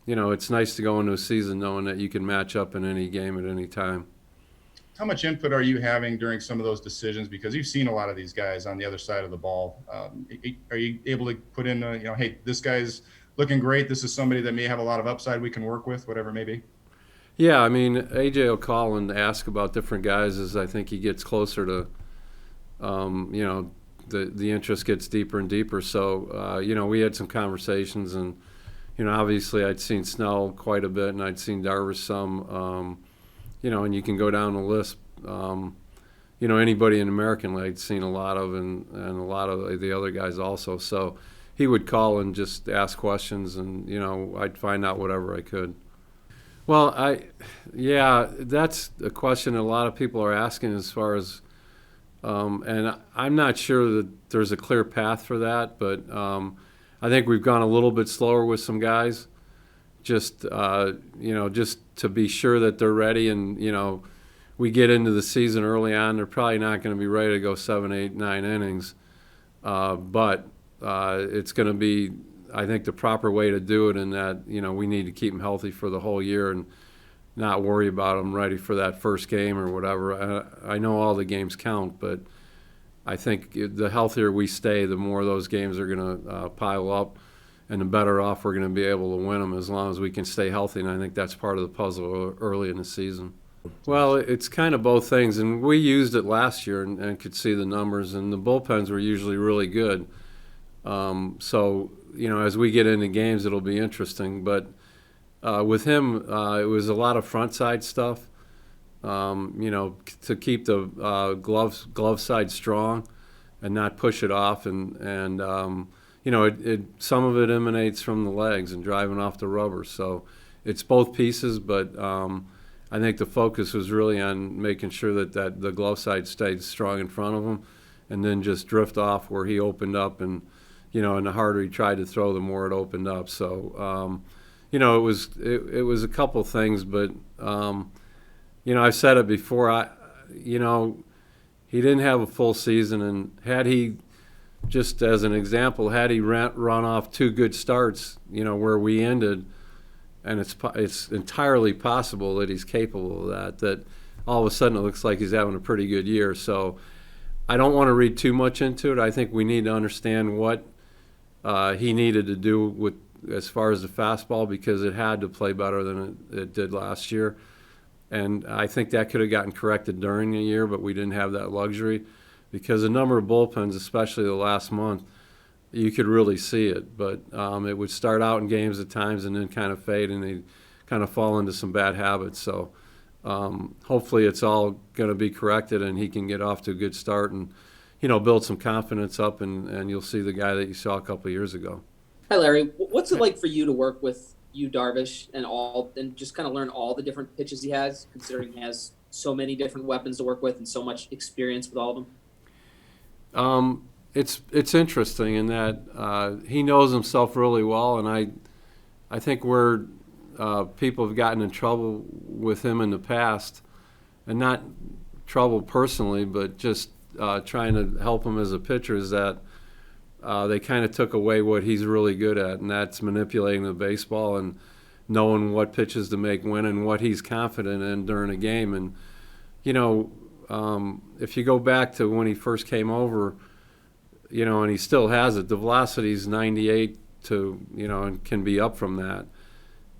it's nice to go into a season knowing that you can match up in any game at any time. How much input are you having during some of those decisions? Because you've seen a lot of these guys on the other side of the ball. Are you able to put in, hey, this guy's looking great. This is somebody that may have a lot of upside we can work with, whatever it may be? Yeah, I mean, AJ will call and ask about different guys as I think he gets closer to, the interest gets deeper and deeper. So, we had some conversations, and obviously I'd seen Snell quite a bit, and I'd seen Darvish some. And you can go down the list. Anybody in American League I'd seen a lot of, and a lot of the other guys also. So he would call and just ask questions, and I'd find out whatever I could. Well, that's a question that a lot of people are asking as far as, and I'm not sure that there's a clear path for that, but I think we've gone a little bit slower with some guys, just to be sure that they're ready, and we get into the season early on, they're probably not going to be ready to go 7, 8, 9 innings, but it's going to be, I think, the proper way to do it, in that we need to keep them healthy for the whole year and not worry about them ready for that first game or whatever. I know all the games count, but I think the healthier we stay, the more those games are going to pile up, and the better off we're going to be able to win them as long as we can stay healthy. And I think that's part of the puzzle early in the season. Well, it's kind of both things, and we used it last year and could see the numbers, and the bullpens were usually really good. So, as we get into games, it'll be interesting. But with him, it was a lot of front side stuff, to keep the glove side strong and not push it off. And some of it emanates from the legs and driving off the rubber. So it's both pieces, but I think the focus was really on making sure that the glove side stayed strong in front of him, and then just drift off where he opened up, and and the harder he tried to throw, the more it opened up. So, it was a couple things, but I've said it before. He didn't have a full season, and had he, just as an example, had he run off 2 good starts, where we ended, and it's entirely possible that he's capable of that all of a sudden it looks like he's having a pretty good year. So I don't want to read too much into it. I think we need to understand what he needed to do with as far as the fastball, because it had to play better than it did last year. And I think that could have gotten corrected during the year, but we didn't have that luxury, because a number of bullpens, especially the last month, you could really see it. But it would start out in games at times and then kind of fade, and they'd kind of fall into some bad habits. So hopefully it's all going to be corrected, and he can get off to a good start and build some confidence up, and you'll see the guy that you saw a couple of years ago. Hi, Larry. What's it like for you to work with Darvish and just kind of learn all the different pitches he has, considering he has so many different weapons to work with and so much experience with all of them? It's interesting in that he knows himself really well, and I think where people have gotten in trouble with him in the past, and not trouble personally, but just trying to help him as a pitcher, is that they kind of took away what he's really good at, and that's manipulating the baseball and knowing what pitches to make when and what he's confident in during a game. And, if you go back to when he first came over, and he still has it, the velocity's 98 and can be up from that.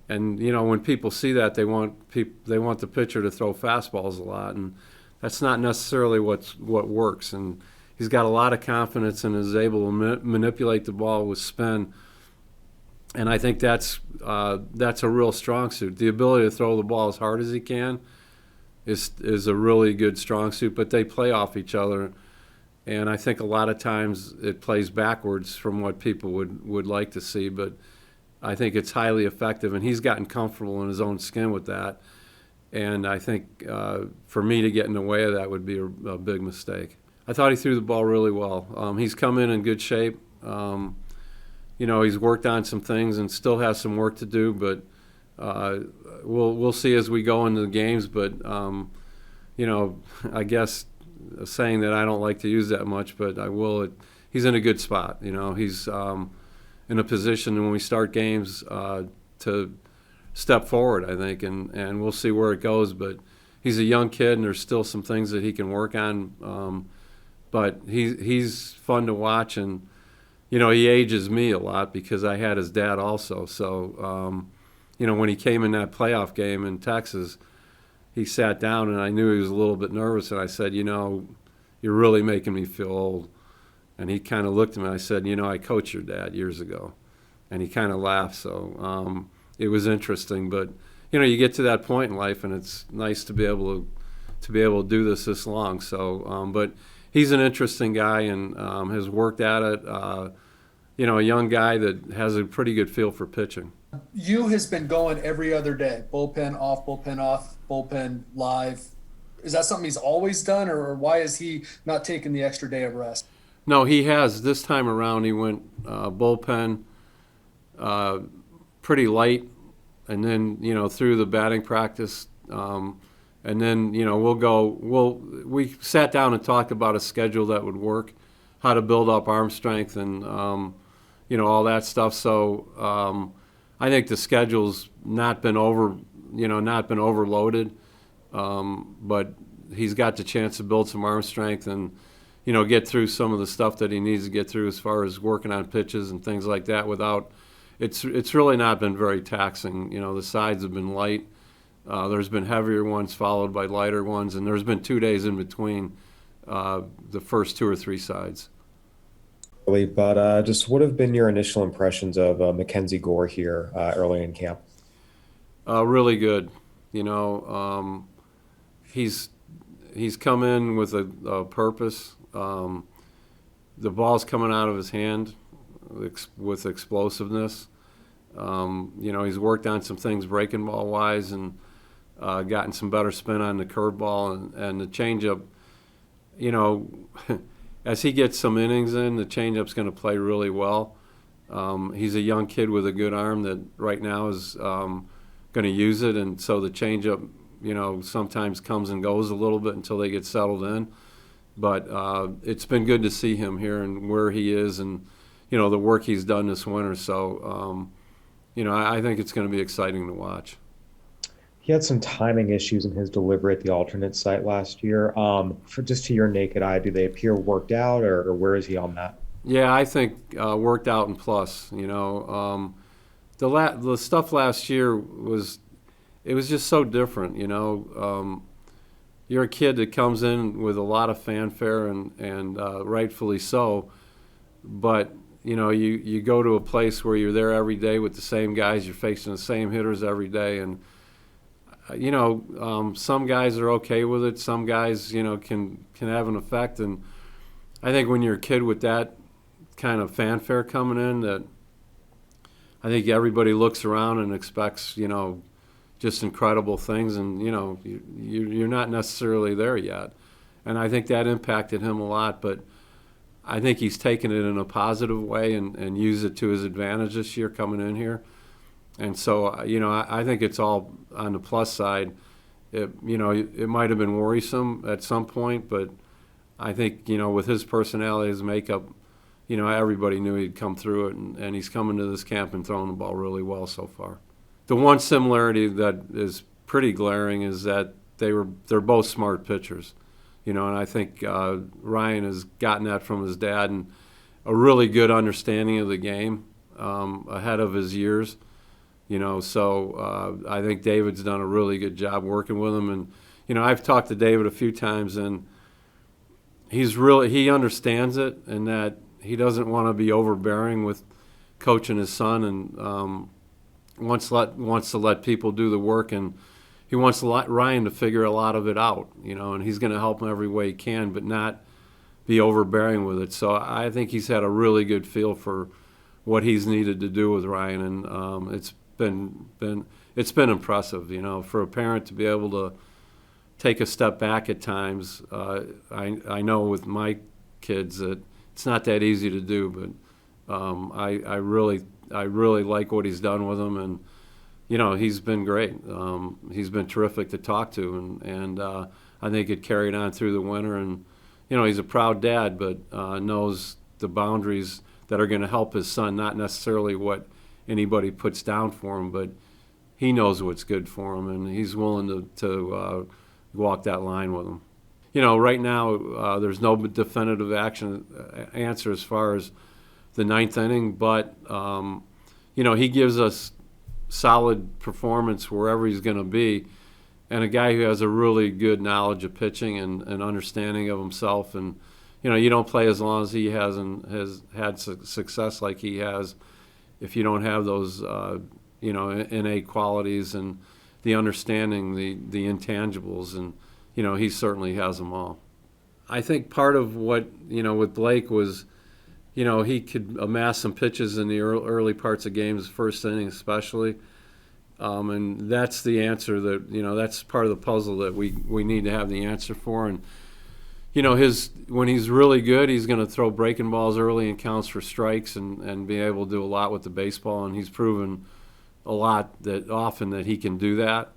And, when people see that, they want the pitcher to throw fastballs a lot, and that's not necessarily what works. And he's got a lot of confidence and is able to manipulate the ball with spin. And I think that's a real strong suit. The ability to throw the ball as hard as he can is a really good strong suit, but they play off each other. And I think a lot of times it plays backwards from what people would like to see, but I think it's highly effective, and he's gotten comfortable in his own skin with that. And I think for me to get in the way of that would be a big mistake. I thought he threw the ball really well. He's come in good shape. He's worked on some things and still has some work to do, but we'll see as we go into the games. But I guess saying that I don't like to use that much, but I will. He's in a good spot. He's in a position when we start games to step forward, I think, and we'll see where it goes. But he's a young kid, and there's still some things that he can work on. But he's fun to watch, and he ages me a lot because I had his dad also. So when he came in that playoff game in Texas, he sat down, and I knew he was a little bit nervous, and I said, you're really making me feel old. And he kind of looked at me, and I said, I coached your dad years ago. And he kind of laughed, so it was interesting. But, you get to that point in life, and it's nice to be able to do this long. So, but he's an interesting guy and has worked at it. A young guy that has a pretty good feel for pitching. You has been going every other day, bullpen off, bullpen live. Is that something he's always done, or why is he not taking the extra day of rest? No, he has. This time around, he went bullpen pretty light, and then through the batting practice, and then we sat down and talked about a schedule that would work, how to build up arm strength, and all that stuff. So I think the schedule's not been overloaded, but he's got the chance to build some arm strength and get through some of the stuff that he needs to get through as far as working on pitches and things like that without. It's really not been very taxing. The sides have been light. There's been heavier ones followed by lighter ones, and there's been 2 days in between the first 2 or 3 sides. But just what have been your initial impressions of Mackenzie Gore here early in camp? Really good. He's come in with a purpose. The ball's coming out of his hand with explosiveness. He's worked on some things breaking ball wise and gotten some better spin on the curveball and the changeup. As he gets some innings in, the changeup's going to play really well. He's a young kid with a good arm that right now is going to use it, and so the changeup, sometimes comes and goes a little bit until they get settled in. But it's been good to see him here and where he is and, the work he's done this winter. So, I think it's going to be exciting to watch. He had some timing issues in his delivery at the alternate site last year. Just to your naked eye, do they appear worked out, or where is he on that? Yeah, I think worked out and plus. The stuff last year was just so different. You're a kid that comes in with a lot of fanfare and rightfully so, but you go to a place where you're there every day with the same guys, you're facing the same hitters every day, and some guys are okay with it. Some guys, can have an effect. And I think when you're a kid with that kind of fanfare coming in, that I think everybody looks around and expects, just incredible things. And, you're not necessarily there yet. And I think that impacted him a lot. But I think he's taken it in a positive way and used it to his advantage this year coming in here. And so, I think it's all on the plus side. It might have been worrisome at some point, but I think, with his personality, his makeup, everybody knew he'd come through it, and he's coming to this camp and throwing the ball really well so far. The one similarity that is pretty glaring is that they're both smart pitchers, and I think Ryan has gotten that from his dad and a really good understanding of the game ahead of his years. So I think David's done a really good job working with him. And, I've talked to David a few times, and he understands it, and that he doesn't want to be overbearing with coaching his son, and wants to let people do the work, and he wants Ryan to figure a lot of it out, and he's going to help him every way he can, but not be overbearing with it. So I think he's had a really good feel for what he's needed to do with Ryan, and it's been impressive, for a parent to be able to take a step back at times. I know with my kids that it's not that easy to do, but I really like what he's done with them, and he's been great. He's been terrific to talk to, and I think it carried on through the winter. And he's a proud dad, but knows the boundaries that are going to help his son, not necessarily what anybody puts down for him, but he knows what's good for him, and he's willing to walk that line with him. You know, right now there's no definitive answer as far as the ninth inning, but you know, he gives us solid performance wherever he's going to be, and a guy who has a really good knowledge of pitching and understanding of himself. And you know, you don't play as long as he has had success like he has if you don't have those you know, innate qualities and the understanding, the intangibles, and you know, he certainly has them all. I think part of what, you know, with Blake was, you know, he could amass some pitches in the early parts of games, first inning especially, and that's the answer that, you know, that's part of the puzzle that we need to have the answer for. And you know, when he's really good, he's going to throw breaking balls early and counts for strikes and be able to do a lot with the baseball, and he's proven a lot that often that he can do that.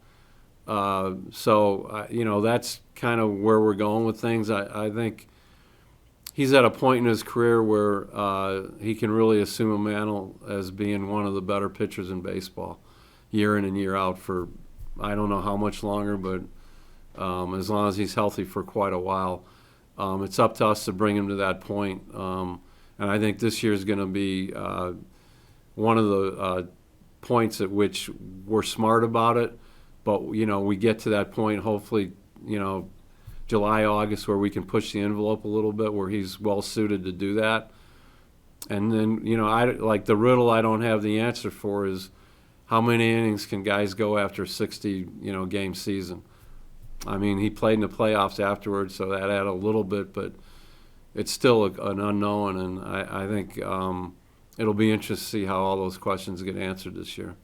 So you know, that's kind of where we're going with things. I think he's at a point in his career where he can really assume a mantle as being one of the better pitchers in baseball, year in and year out, for I don't know how much longer, but as long as he's healthy for quite a while. It's up to us to bring him to that point. And I think this year is going to be one of the points at which we're smart about it. But, you know, we get to that point, hopefully, you know, July, August, where we can push the envelope a little bit, where he's well suited to do that. And then, you know, like the riddle I don't have the answer for is how many innings can guys go after a 60, you know, game season? I mean, he played in the playoffs afterwards, so that added a little bit, but it's still an unknown, and I think it'll be interesting to see how all those questions get answered this year.